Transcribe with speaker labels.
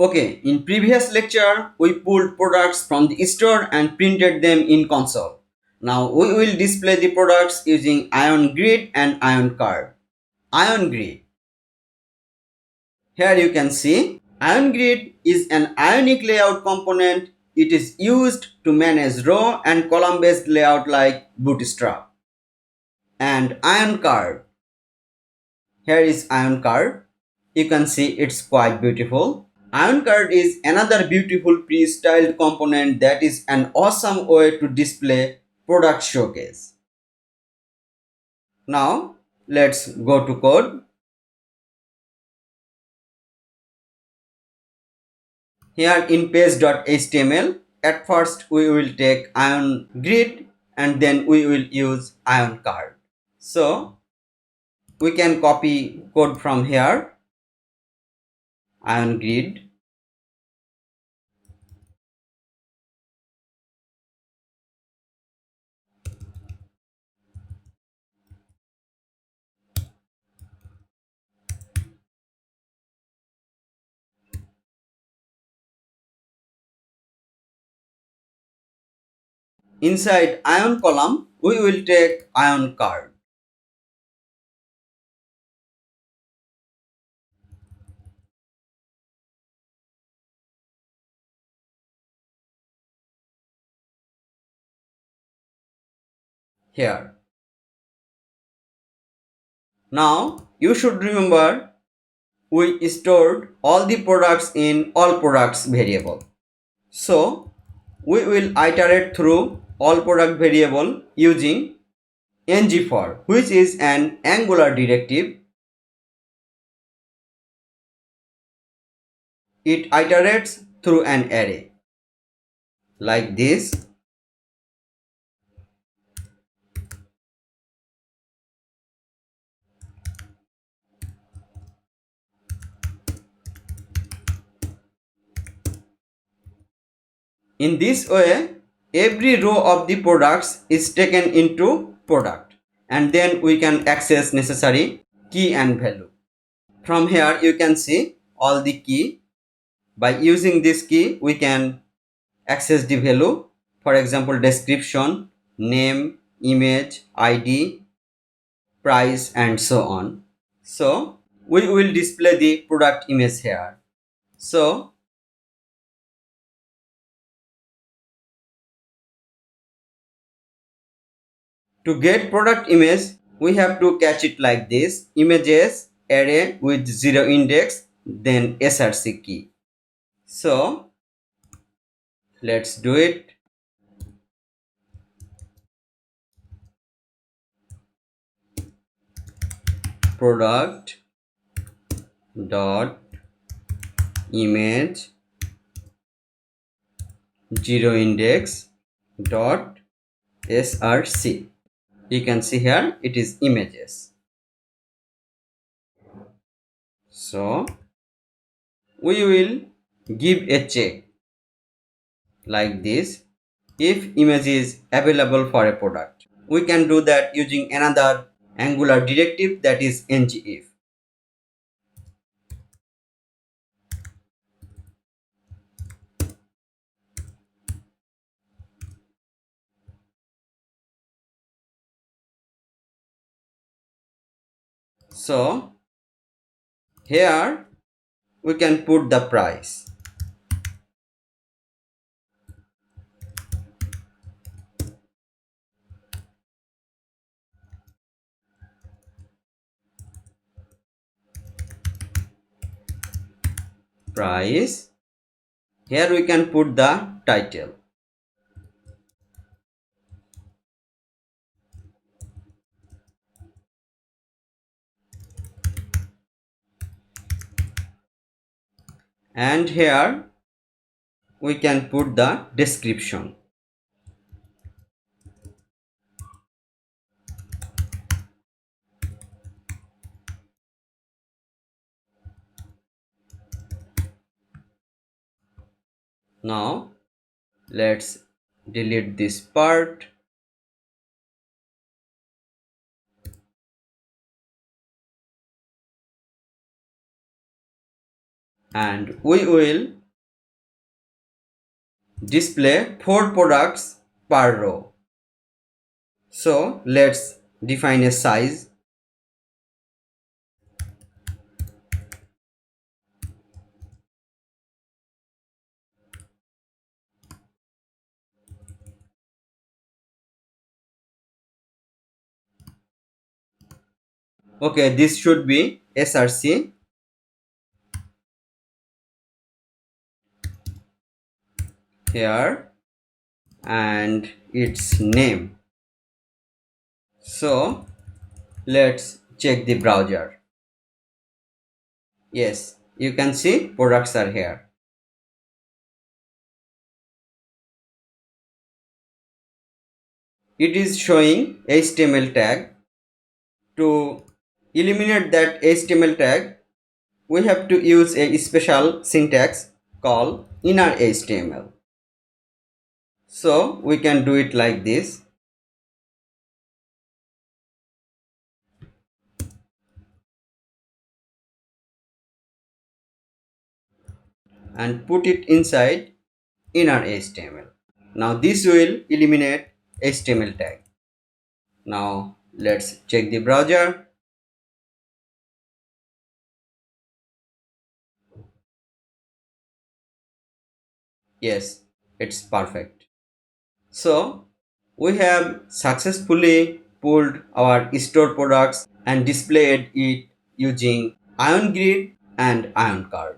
Speaker 1: Okay, in previous lecture, we pulled products from the store and printed them in console. Now we will display the products using Ion Grid and Ion Card. Ion Grid. Here you can see Ion Grid is an Ionic layout component. It is used to manage row and column based layout like Bootstrap. And Ion Card. Here is Ion Card. You can see it's quite beautiful. Ion Card is another beautiful pre-styled component that is an awesome way to display product showcase. Now let's go to code. Here in page.html, at first we will take Ion Grid and then we will use Ion Card. So we can copy code from here, Ion Grid. Inside Ion column, we will take Ion Card. Here. Now you should remember we stored all the products in all products variable. So we will iterate through all product variable using ngFor, which is an Angular directive. It iterates through an array like this. In this way, every row of the products is taken into product and then we can access necessary key and value. From here you can see all the key. By using this key we can access the value, for example description, name, image, id, price and so on. So we will display the product image here. So to get product image, we have to catch it like this: images array with 0 index, then src key. So let's do it. Product dot image 0 index dot src. You can see here it is images. So we will give a check like this if image is available for a product. We can do that using another Angular directive, that is ngIf. So here we can put the price. Price. Here we can put the title. And here we can put the description. Now let's delete this part. and we will display 4 products per row. So let's define a size. Okay, this should be src here and its name. So let's check the browser. Yes, you can see products are here. It is showing HTML tag. To eliminate that HTML tag, we have to use a special syntax called inner HTML. So we can do it like this. And put it inside inner HTML. Now this will eliminate HTML tag. Now let's check the browser. Yes, it's perfect. So we have successfully pulled our store products and displayed it using Ion Grid and Ion Card.